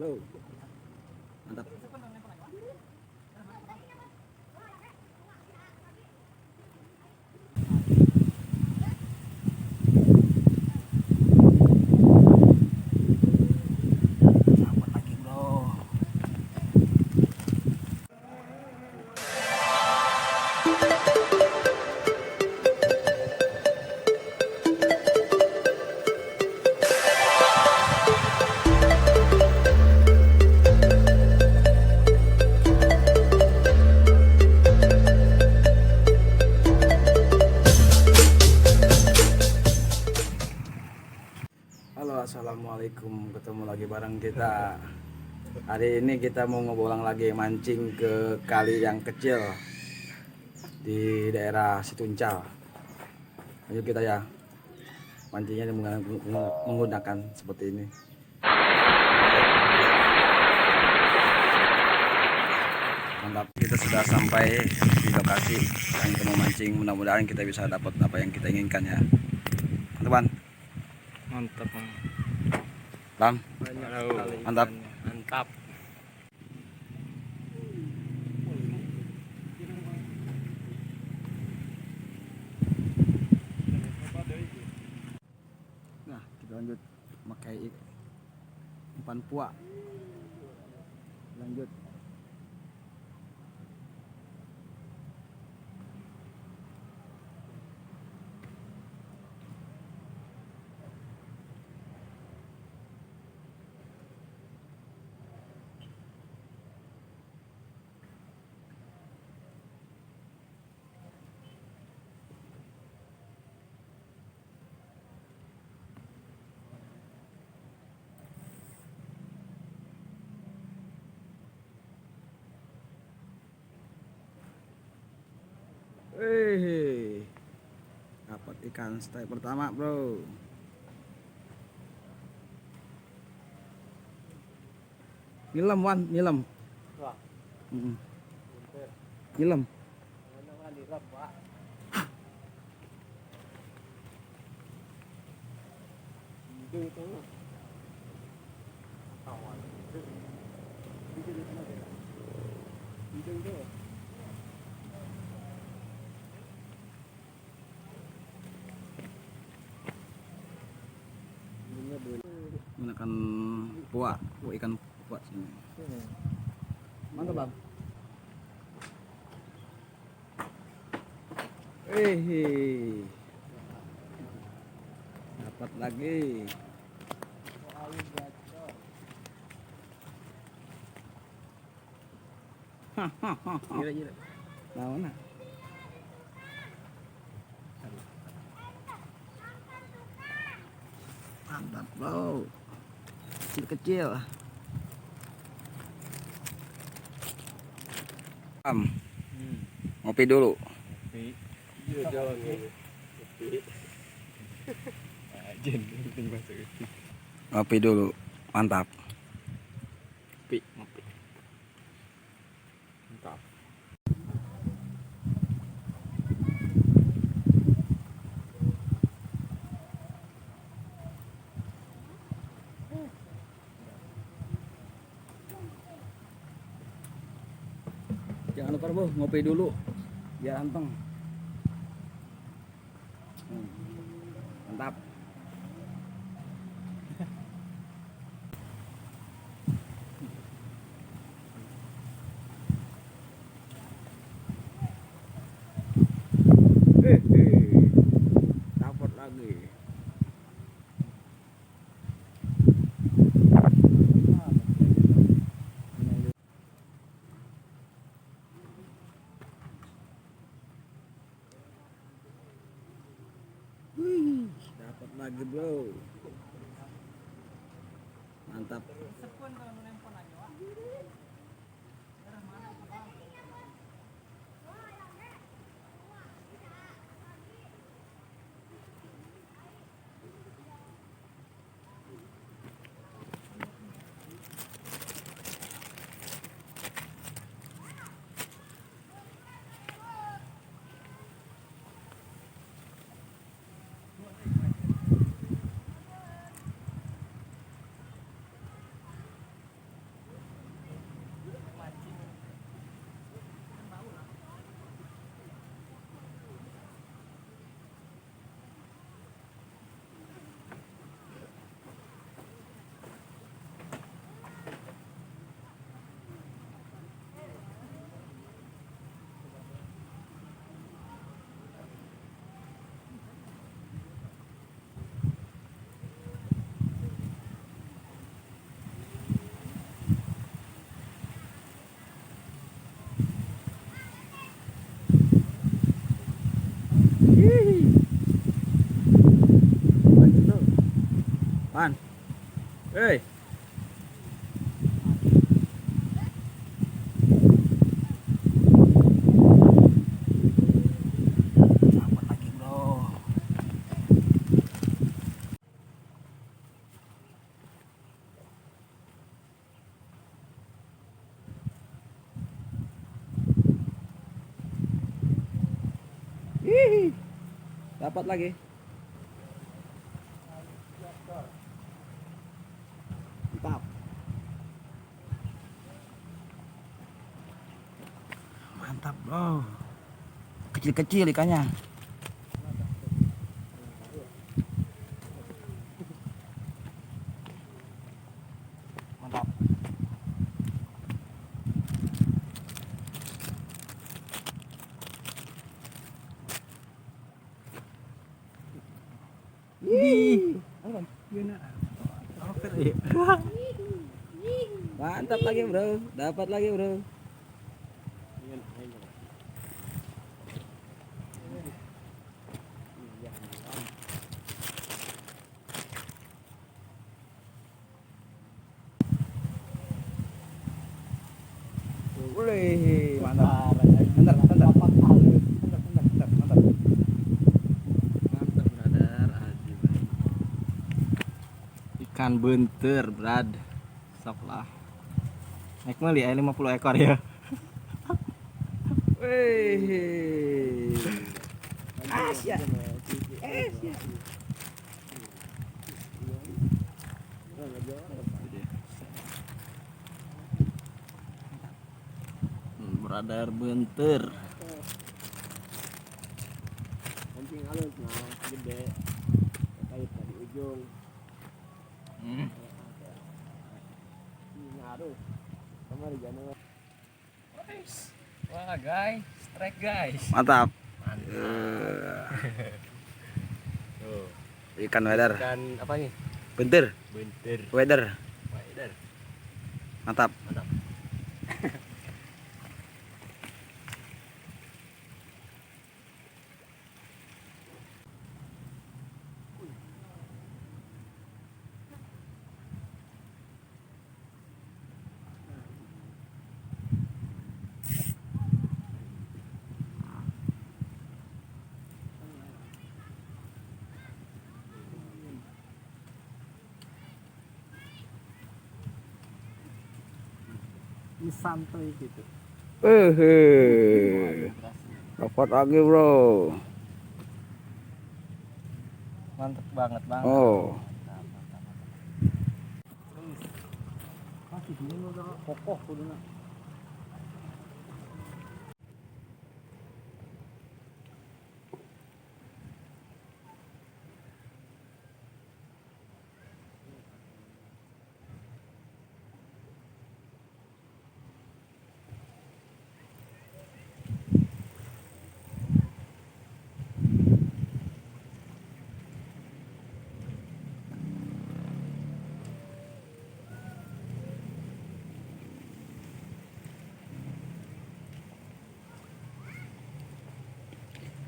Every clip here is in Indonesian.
bro. Mantap. Dapat lagi bro. Halo, assalamualaikum, ketemu lagi bareng kita. Hari ini kita mau ngebolang lagi mancing ke kali yang kecil di daerah Situncal. Ayo kita ya, mancingnya menggunakan seperti ini. Mantap, kita sudah sampai di lokasi yang kita mau mancing. Mudah-mudahan kita bisa dapat apa yang kita inginkan ya, teman-teman. Mantap, Bang. Mantap. Mantap. Nah, kita lanjut pakai umpan puak. Lanjut. Dapat ikan strike pertama, bro. Nilem, Wan, nilem. Nilem. Menggunakan puak, ikan puak sini. Mantap, Bang. Dapat lagi. Gila. Nah, mana? Mantap, bro. Kecil-kecil. Ngopi dulu. Ngopi dulu. Mantap. Ngopi. Mantap. Jangan lupa, bro, ngopi dulu biar anteng. Mantap. Dapat lagi. Dapat lagi, bro. Mantap. Man. Hei. Dapat lagi, bro. Hihi. Dapat lagi. Mantap. Mantap, bro. Kecil-kecil ikannya. Mantap. Ih. Mantap lagi, bro. Dapat lagi, bro. Wih, mantap. Mantap, mantap. Mantap, mantap. Mantap, brother. Aduh. Ikan benter, brad. Sok lah. Naik meli 50 ekor ya. Wih. Asia. Asia. Brother benter. Mancing halus nah gede kait dari ujung ngaruh kemarin jangan Wah, guys, strike guys. Mantap. Tuh, Ikan weather. ikan apa nih? Bentir. Benter. Weather. Spider. Mantap. Mantap. ini santai gitu Dapat lagi, bro. Mantap banget, Bang. Oh. pasti ini udah kokoh kuduna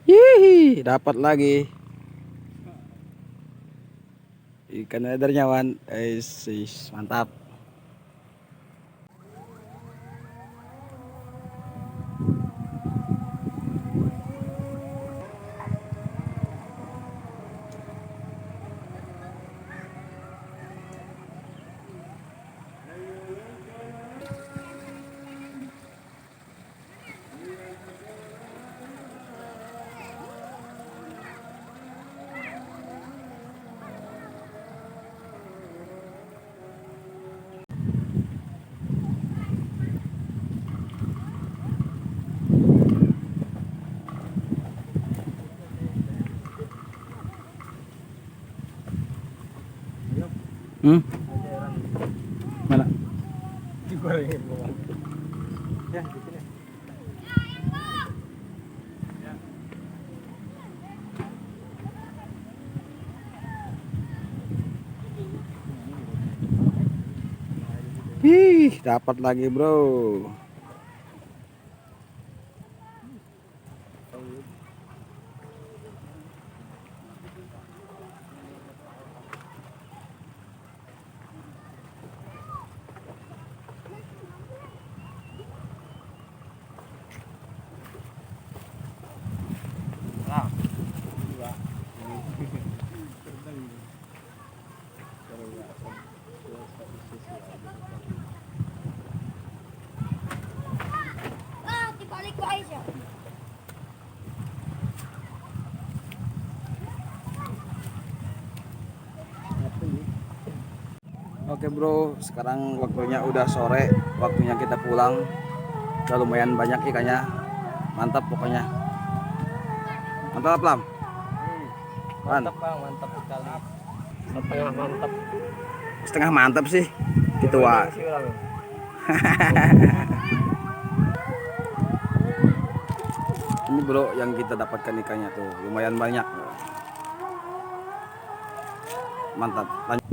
Hihi, dapat lagi. Ikan weathernya, Wan. Mantap. Mana? Digorengin bawang. Ya, gitu ya. Dapat lagi, bro. Oke bro, sekarang waktunya udah sore, waktunya kita pulang. Udah lumayan banyak ikannya, mantap pokoknya. Mantap Lam. Mantap bang, mantap sekali. Setengah mantap. Setengah mantap sih, gitu wah. Si orang. Ini bro yang kita dapatkan ikannya tuh lumayan banyak. Mantap. Lanjut.